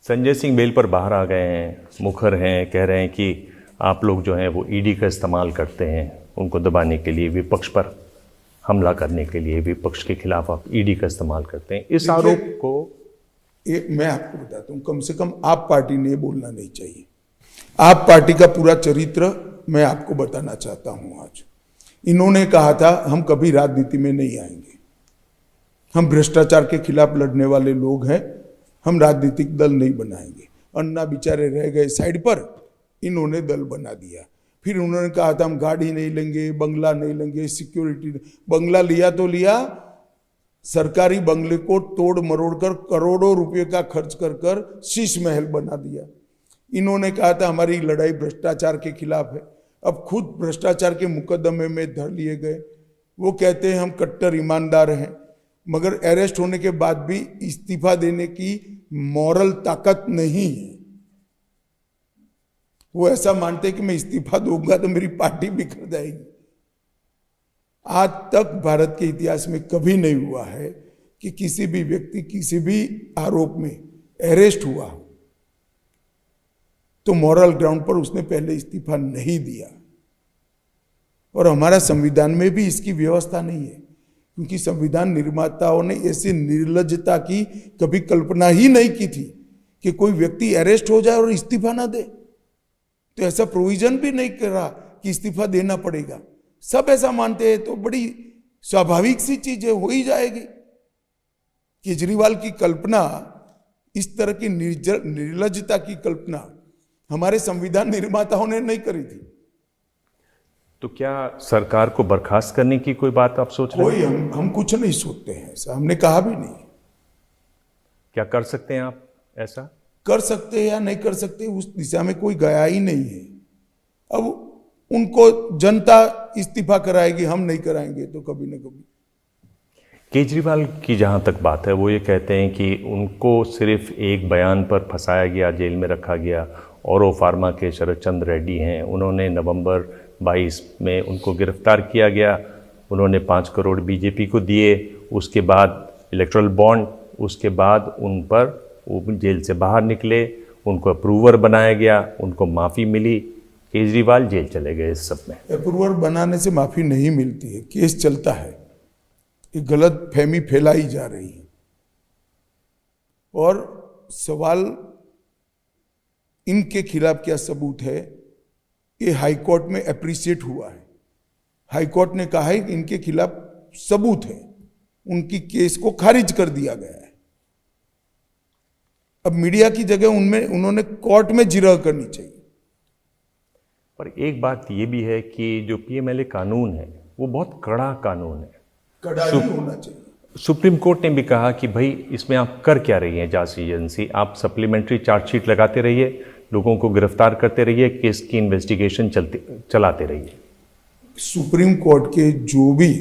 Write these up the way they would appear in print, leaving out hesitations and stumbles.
Sanjay Singh bell पर बाहर आ गए हैं, मुखर हैं, कह रहे हैं कि आप लोग जो हैं वो ईडी का इस्तेमाल करते हैं उनको दबाने के लिए, विपक्ष पर हमला करने के लिए, विपक्ष के खिलाफ आप ईडी का इस्तेमाल करते हैं। इस आरोप को मैं आपको बताता हूँ, कम से कम आप पार्टी ने बोलना नहीं चाहिए। आप पार्टी का पूरा चरित्र मैं आपको बताना चाहता हूँ। आज इन्होंने कहा था हम कभी राजनीति में नहीं आएंगे, हम भ्रष्टाचार के खिलाफ लड़ने वाले लोग हैं, हम राजनीतिक दल नहीं बनाएंगे। अन्ना बेचारे रह गए साइड पर, इन्होंने दल बना दिया। फिर उन्होंने कहा था हम गाड़ी नहीं लेंगे, बंगला नहीं लेंगे, सिक्योरिटी। बंगला लिया तो लिया, सरकारी बंगले को तोड़ मरोड़ कर करोड़ों रुपए का खर्च कर शीश महल बना दिया। इन्होंने कहा था हमारी लड़ाई भ्रष्टाचार के खिलाफ है, अब खुद भ्रष्टाचार के मुकदमे में धर लिए गए। वो कहते हैं हम कट्टर ईमानदार हैं, मगर अरेस्ट होने के बाद भी इस्तीफा देने की मॉरल ताकत नहीं है। वो ऐसा मानते हैं कि मैं इस्तीफा दूंगा तो मेरी पार्टी बिखर जाएगी। आज तक भारत के इतिहास में कभी नहीं हुआ है कि किसी भी व्यक्ति किसी भी आरोप में अरेस्ट हुआ तो मॉरल ग्राउंड पर उसने पहले इस्तीफा नहीं दिया। और हमारा संविधान में भी इसकी व्यवस्था नहीं है, क्योंकि संविधान निर्माताओं ने ऐसी निर्लज्जता की कभी कल्पना ही नहीं की थी कि कोई व्यक्ति अरेस्ट हो जाए और इस्तीफा ना दे। तो ऐसा प्रोविजन भी नहीं करा कि इस्तीफा देना पड़ेगा। सब ऐसा मानते हैं तो बड़ी स्वाभाविक सी चीज है, हो ही जाएगी। केजरीवाल की कल्पना, इस तरह की निर्लज्जता की कल्पना हमारे संविधान निर्माताओं ने नहीं करी थी। तो क्या सरकार को बर्खास्त करने की कोई बात आप सोच रहे हैं? कोई हम कुछ नहीं सोचते हैं, ऐसा हमने कहा भी नहीं। क्या कर सकते हैं आप? ऐसा कर सकते हैं या नहीं कर सकते, उस दिशा में कोई गया ही नहीं है। अब उनको जनता इस्तीफा कराएगी, हम नहीं कराएंगे तो कभी ना कभी। केजरीवाल की जहां तक बात है, वो ये कहते हैं कि उनको सिर्फ एक बयान पर फंसाया गया, जेल में रखा गया। औरो फार्मा के शरद चंद्र रेड्डी हैं, उन्होंने नवंबर 22 में उनको गिरफ्तार किया गया। उन्होंने 5 करोड़ बीजेपी को दिए, उसके बाद इलेक्टोरल बॉन्ड, उसके बाद उन पर वो जेल से बाहर निकले, उनको अप्रूवर बनाया गया, उनको माफ़ी मिली, केजरीवाल जेल चले गए। इस सब में अप्रूवर बनाने से माफ़ी नहीं मिलती है, केस चलता है। ये गलत फहमी फैलाई जा रही है। और सवाल इनके खिलाफ क्या सबूत है, ये हाईकोर्ट में अप्रिशिएट हुआ है। हाईकोर्ट ने कहा है कि इनके खिलाफ सबूत है, उनकी केस को खारिज कर दिया गया है। अब मीडिया की जगह उनमें उन्होंने कोर्ट में जिरह करनी चाहिए। पर एक बात ये भी है कि जो पीएमएलए कानून है वो बहुत कड़ा कानून है, कड़ा ही होना चाहिए। सुप्रीम कोर्ट ने भी कहा कि भाई इसमें आप कर क्या रही हैं जांच एजेंसी, आप सप्लीमेंट्री चार्जशीट लगाते रहिए, लोगों को गिरफ्तार करते रहिए, केस की इन्वेस्टिगेशन चलाते रहिए। सुप्रीम कोर्ट के जो भी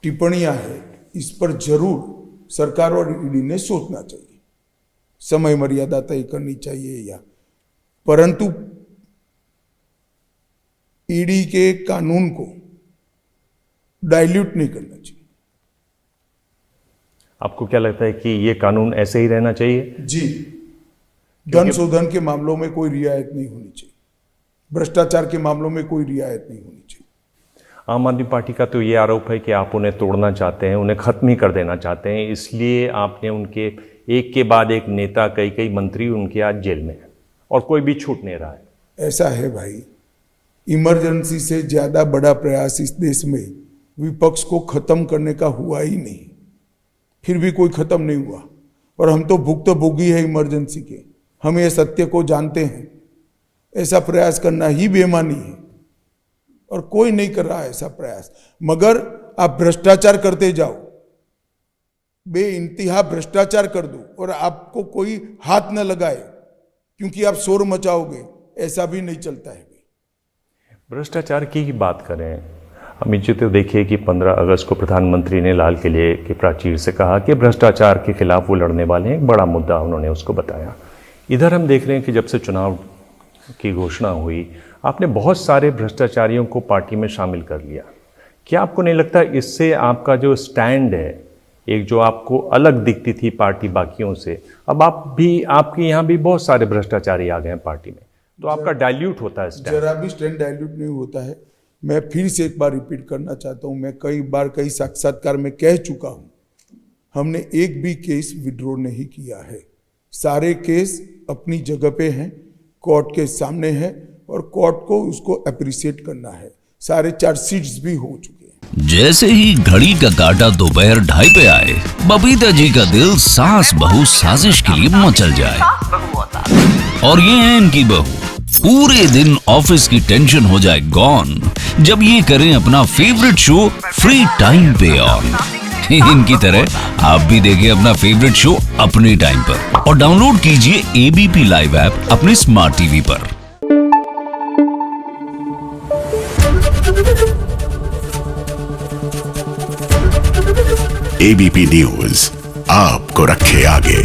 टिप्पणियां हैं, इस पर जरूर सरकार और ईडी ने सोचना चाहिए, समय मर्यादा तय करनी चाहिए या, परंतु ईडी के कानून को डाइल्यूट नहीं करना चाहिए। आपको क्या लगता है कि ये कानून ऐसे ही रहना चाहिए? जी, धन शोधन के मामलों में कोई रियायत नहीं होनी चाहिए, भ्रष्टाचार के मामलों में कोई रियायत नहीं होनी चाहिए। आम आदमी पार्टी का तो ये आरोप है कि आप उन्हें तोड़ना चाहते हैं, उन्हें खत्म ही कर देना चाहते हैं, इसलिए आपने उनके एक के बाद एक नेता, कई मंत्री उनके आज जेल में हैं और कोई भी छूट नहीं रहा है। ऐसा है भाई, इमरजेंसी से ज्यादा बड़ा प्रयास इस देश में विपक्ष को खत्म करने का हुआ ही नहीं, फिर भी कोई खत्म नहीं हुआ। और हम तो भुक्तभोगी है इमरजेंसी के, हम ये सत्य को जानते हैं। ऐसा प्रयास करना ही बेईमानी है और कोई नहीं कर रहा है ऐसा प्रयास। मगर आप भ्रष्टाचार करते जाओ, बेइंतहा भ्रष्टाचार कर दो और आपको कोई हाथ न लगाए क्योंकि आप शोर मचाओगे, ऐसा भी नहीं चलता है। भ्रष्टाचार की ही बात करें, अमित जी, तो देखिए कि 15 अगस्त को प्रधानमंत्री ने लाल किले के प्राचीर से कहा कि भ्रष्टाचार के खिलाफ वो लड़ने वाले हैं, एक बड़ा मुद्दा उन्होंने उसको बताया। इधर हम देख रहे हैं कि जब से चुनाव की घोषणा हुई, आपने बहुत सारे भ्रष्टाचारियों को पार्टी में शामिल कर लिया। क्या आपको नहीं लगता इससे आपका जो स्टैंड है एक जो आपको अलग दिखती थी पार्टी बाकियों से, अब आपके यहाँ भी बहुत सारे भ्रष्टाचारी आ गए हैं पार्टी में, तो आपका डाइल्यूट होता है स्टैंड। जरा भी स्टैंड डाइल्यूट नहीं होता है। मैं फिर से एक बार रिपीट करना चाहता हूँ, मैं कई बार कई साक्षात्कार में कह चुका हूँ, हमने एक भी केस विड्रॉ नहीं किया है। सारे केस अपनी जगह पे हैं, कोर्ट के सामने हैं और कोर्ट को उसको अप्रिशिएट करना है। सारे चार्जशीट्स भी हो चुके हैं। जैसे ही घड़ी का काटा दोपहर 2:30 पे आए, बबीता जी का दिल सास बहू साजिश के लिए मचल जाए। और ये है इनकी बहू, पूरे दिन ऑफिस की टेंशन हो जाए गॉन जब ये करें अपना फेवरेट शो फ्री टाइम पे ऑन। इनकी तरह आप भी देखिए अपना फेवरेट शो अपने टाइम पर और डाउनलोड कीजिए एबीपी लाइव ऐप अपने स्मार्ट टीवी पर। एबीपी न्यूज आपको रखे आगे।